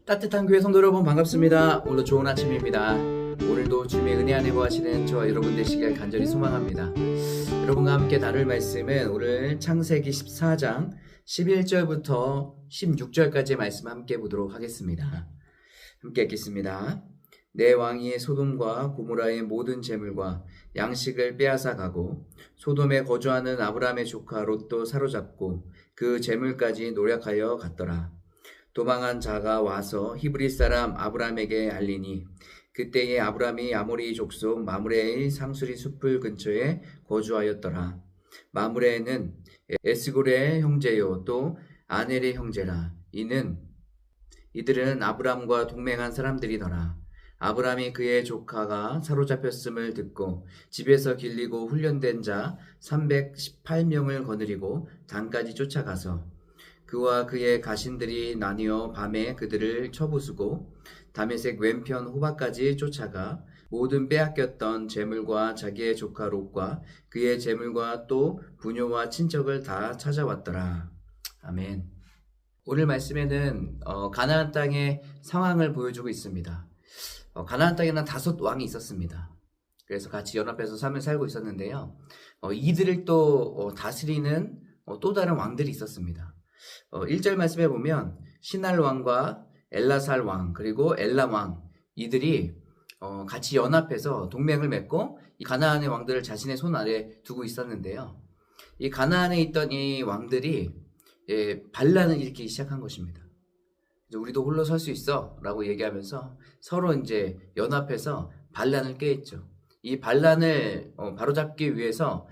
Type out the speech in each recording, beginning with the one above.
따뜻한 교회 성도 여러분 반갑습니다. 오늘도 좋은 아침입니다. 오늘도 주님의 은혜 안에 거하시는 저와 여러분 되시길 간절히 소망합니다. 여러분과 함께 나눌 말씀은 오늘 창세기 14장 11절부터 16절까지의 말씀 함께 보도록 하겠습니다. 함께 읽겠습니다. 내 왕이 소돔과 고모라의 모든 재물과 양식을 빼앗아 가고 소돔에 거주하는 아브라함의 조카 롯도 사로잡고 그 재물까지 노략하여 갔더라. 도망한 자가 와서 히브리 사람 아브라함에게 알리니 그때에 아브라함이 아모리 족속 마므레의 상수리 숲을 근처에 거주하였더라. 마므레는 에스골의 형제요 또 아넬의 형제라. 이들은 아브라함과 동맹한 사람들이더라. 아브라함이 그의 조카가 사로잡혔음을 듣고 집에서 길리고 훈련된 자 318명을 거느리고 단까지 쫓아가서 그와 그의 가신들이 나뉘어 밤에 그들을 쳐부수고 다메섹 왼편 호바까지 쫓아가 모든 빼앗겼던 재물과 자기의 조카 롯과 그의 재물과 또 부녀와 친척을 다 찾아왔더라. 아멘. 오늘 말씀에는 가나안 땅의 상황을 보여주고 있습니다. 가나안 땅에는 5왕이 있었습니다. 그래서 같이 연합해서 삶을 살고 있었는데요. 이들을 또 다스리는 또 다른 왕들이 있었습니다. 1절 말씀에 보면 시날 왕과 엘라살 왕 그리고 엘람 왕 이들이 같이 연합해서 동맹을 맺고 이 가나안의 왕들을 자신의 손 아래 두고 있었는데요. 이 가나안에 있던 이 왕들이 반란을 일으키기 시작한 것입니다. 우리도 홀로 설 수 있어 라고 얘기하면서 서로 이제 연합해서 반란을 꾀했죠. 이 반란을 바로잡기 위해서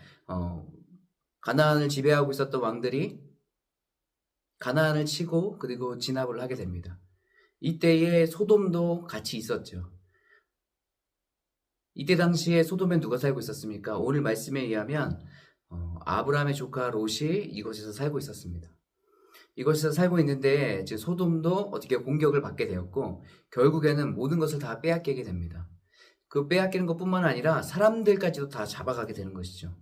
가나안을 지배하고 있었던 왕들이 가나안을 치고 그리고 진압을 하게 됩니다. 이때에 소돔도 같이 있었죠. 이때 당시에 소돔에 누가 살고 있었습니까? 오늘 말씀에 의하면 아브라함의 조카 롯이 이곳에서 살고 있었습니다. 이곳에서 살고 있는데 이제 소돔도 어떻게 공격을 받게 되었고 결국에는 모든 것을 다 빼앗기게 됩니다. 그 빼앗기는 것뿐만 아니라 사람들까지도 다 잡아가게 되는 것이죠.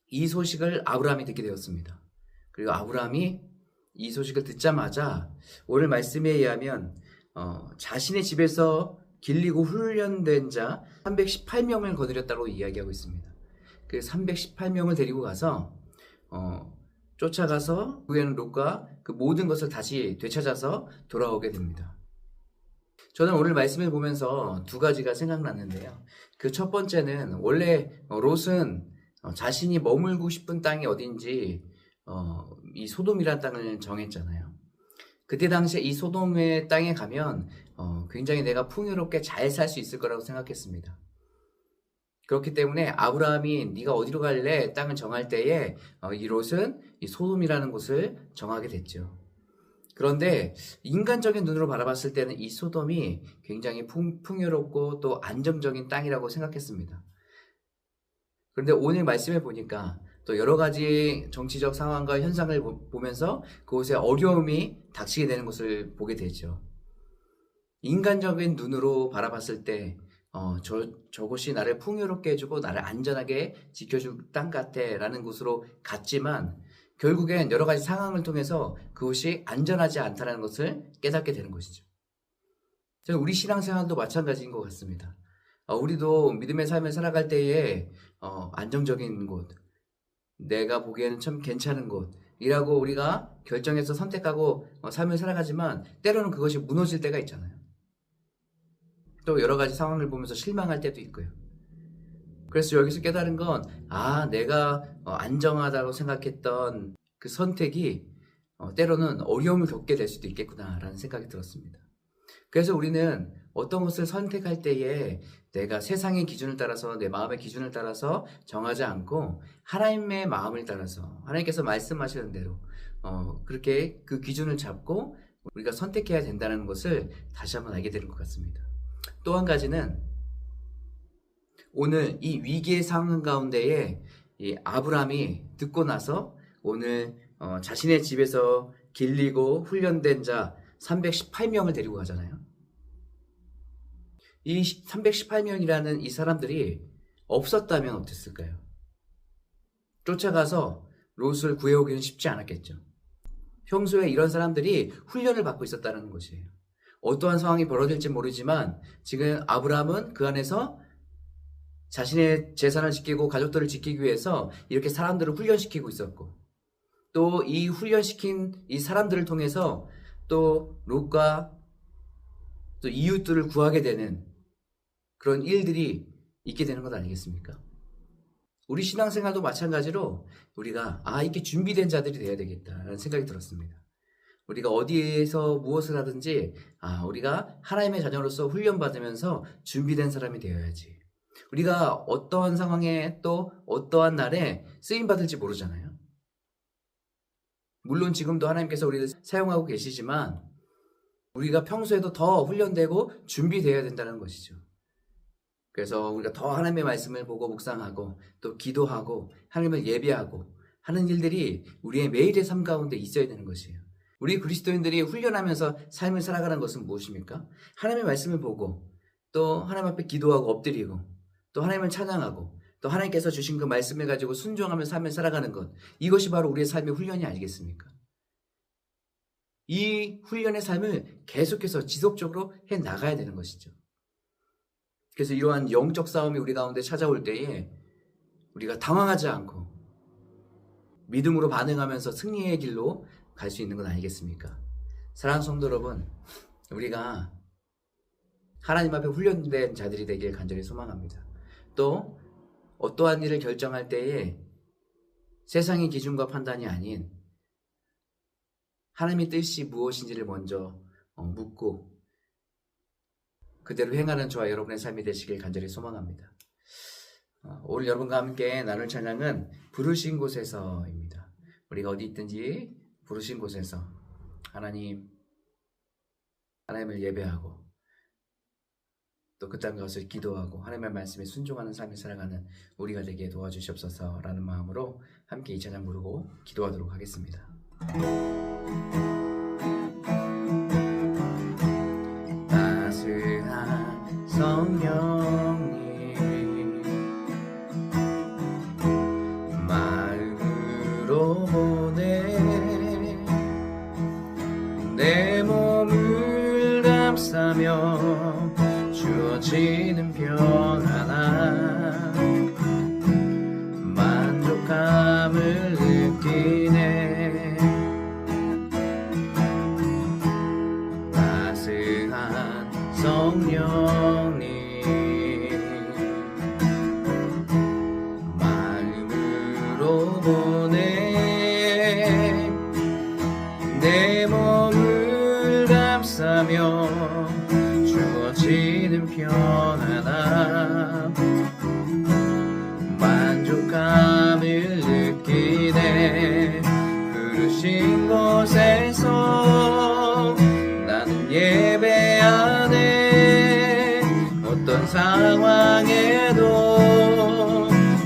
이 소식을 아브라함이 듣게 되었습니다. 그리고 아브라함이 이 소식을 듣자마자 오늘 말씀에 의하면 자신의 집에서 길리고 훈련된 자 318명을 거느렸다고 이야기하고 있습니다. 그 318명을 데리고 가서 쫓아가서 후에는 롯과 그 모든 것을 다시 되찾아서 돌아오게 됩니다. 저는 오늘 말씀을 보면서 두 가지가 생각났는데요. 그 첫 번째는 원래 롯은 자신이 머물고 싶은 땅이 어딘지 이 소돔이라는 땅을 정했잖아요. 그때 당시에 이 소돔의 땅에 가면 굉장히 내가 풍요롭게 잘 살 수 있을 거라고 생각했습니다. 그렇기 때문에 아브라함이 네가 어디로 갈래? 땅을 정할 때에 이 롯은 이 소돔이라는 곳을 정하게 됐죠. 그런데 인간적인 눈으로 바라봤을 때는 이 소돔이 굉장히 풍요롭고 또 안정적인 땅이라고 생각했습니다. 그런데 오늘 말씀을 보니까 또 여러 가지 정치적 상황과 현상을 보면서 그곳에 어려움이 닥치게 되는 것을 보게 되죠. 인간적인 눈으로 바라봤을 때 저곳이 나를 풍요롭게 해주고 나를 안전하게 지켜줄 땅 같아 라는 곳으로 갔지만 결국엔 여러 가지 상황을 통해서 그곳이 안전하지 않다는 것을 깨닫게 되는 것이죠. 우리 신앙생활도 마찬가지인 것 같습니다. 우리도 믿음의 삶을 살아갈 때에 안정적인 곳, 내가 보기에는 참 괜찮은 곳이라고 우리가 결정해서 선택하고 삶을 살아가지만 때로는 그것이 무너질 때가 있잖아요. 또 여러 가지 상황을 보면서 실망할 때도 있고요. 그래서 여기서 깨달은 건 내가 안정하다고 생각했던 그 선택이 때로는 어려움을 겪게 될 수도 있겠구나라는 생각이 들었습니다. 그래서 우리는 어떤 것을 선택할 때에 내가 세상의 기준을 따라서 내 마음의 기준을 따라서 정하지 않고 하나님의 마음을 따라서 하나님께서 말씀하시는 대로 그렇게 그 기준을 잡고 우리가 선택해야 된다는 것을 다시 한번 알게 되는 것 같습니다. 또 한 가지는 오늘 이 위기의 상황 가운데에 이 아브라함이 듣고 나서 오늘 자신의 집에서 길리고 훈련된 자 318명을 데리고 가잖아요. 이 318명이라는 이 사람들이 없었다면 어땠을까요? 쫓아가서 롯을 구해오기는 쉽지 않았겠죠. 평소에 이런 사람들이 훈련을 받고 있었다는 것이에요. 어떠한 상황이 벌어질지 모르지만 지금 아브라함은 그 안에서 자신의 재산을 지키고 가족들을 지키기 위해서 이렇게 사람들을 훈련시키고 있었고, 또 이 훈련시킨 이 사람들을 통해서 또 롯과 또 이웃들을 구하게 되는 그런 일들이 있게 되는 것 아니겠습니까? 우리 신앙생활도 마찬가지로 우리가 이렇게 준비된 자들이 되어야 되겠다라는 생각이 들었습니다. 우리가 어디에서 무엇을 하든지 우리가 하나님의 자녀로서 훈련받으면서 준비된 사람이 되어야지. 우리가 어떠한 상황에 또 어떠한 날에 쓰임받을지 모르잖아요. 물론 지금도 하나님께서 우리를 사용하고 계시지만 우리가 평소에도 더 훈련되고 준비되어야 된다는 것이죠. 그래서 우리가 더 하나님의 말씀을 보고 묵상하고 또 기도하고 하나님을 예배하고 하는 일들이 우리의 매일의 삶 가운데 있어야 되는 것이에요. 우리 그리스도인들이 훈련하면서 삶을 살아가는 것은 무엇입니까? 하나님의 말씀을 보고 또 하나님 앞에 기도하고 엎드리고 또 하나님을 찬양하고 또 하나님께서 주신 그 말씀을 가지고 순종하며 삶을 살아가는 것, 이것이 바로 우리의 삶의 훈련이 아니겠습니까? 이 훈련의 삶을 계속해서 지속적으로 해 나가야 되는 것이죠. 그래서 이러한 영적 싸움이 우리 가운데 찾아올 때에 우리가 당황하지 않고 믿음으로 반응하면서 승리의 길로 갈 수 있는 건 아니겠습니까? 사랑하는 성도 여러분, 우리가 하나님 앞에 훈련된 자들이 되길 간절히 소망합니다. 또 어떠한 일을 결정할 때에 세상의 기준과 판단이 아닌 하나님의 뜻이 무엇인지를 먼저 묻고 그대로 행하는 저와 여러분의 삶이 되시길 간절히 소망합니다. 오늘 여러분과 함께 나눌 찬양은 부르신 곳에서입니다. 우리가 어디 있든지 부르신 곳에서 하나님을 예배하고 또 그 땅 가서 기도하고 하나님의 말씀에 순종하는 삶을 살아가는 우리가 되게 도와주시옵소서라는 마음으로 함께 이 찬양 부르고 기도하도록 하겠습니다. 따스한 성령님 마음으로 보내 내 몸을 감싸며 주어지는 평안함 만족감을 느끼네. 따스한 성령님 마음으로 보내 내 몸을 감싸며 주어지는 편안함 만족감을 느끼네. 부르신 곳에서 나는 예배하네. 어떤 상황에도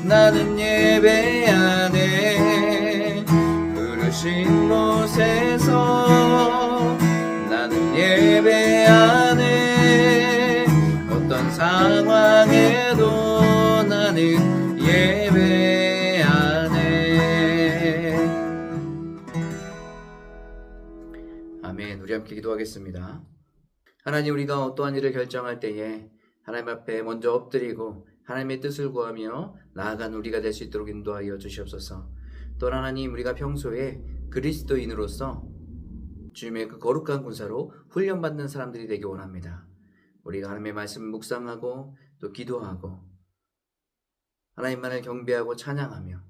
나는 예배하네. 부르신 곳에서 나는 예배하네. 어떤 상황에도 나는 예배하네. 아멘. 우리 함께 기도하겠습니다. 하나님, 우리가 어떠한 일을 결정할 때에 하나님 앞에 먼저 엎드리고 하나님의 뜻을 구하며 나아간 우리가 될 수 있도록 인도하여 주시옵소서. 또 하나님, 우리가 평소에 그리스도인으로서 주님의 그 거룩한 군사로 훈련받는 사람들이 되기 원합니다. 우리가 하나님의 말씀을 묵상하고 또 기도하고 하나님만을 경배하고 찬양하며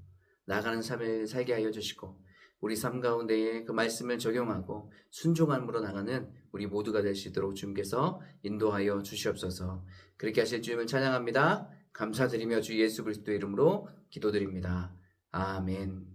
나아가는 삶을 살게 하여 주시고 우리 삶 가운데에 그 말씀을 적용하고 순종함으로 나가는 우리 모두가 될 수 있도록 주님께서 인도하여 주시옵소서. 그렇게 하실 주님을 찬양합니다. 감사드리며 주 예수 그리스도의 이름으로 기도드립니다. 아멘.